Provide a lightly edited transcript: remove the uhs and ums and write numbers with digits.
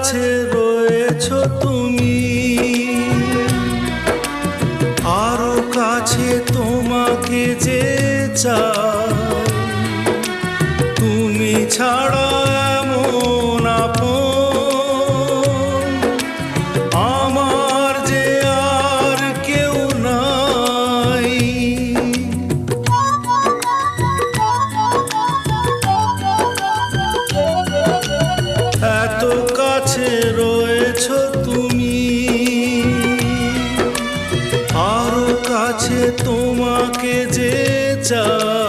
কাছে রয়েছো তুমি, আরো কাছে তোমাকে যে চাই, তুমি ছাড়া এমন আপন আমার যে আর কেউ নাই। এত কাছে রয়েছো তুমি, আরো কাছে তোমাকে যে চাই।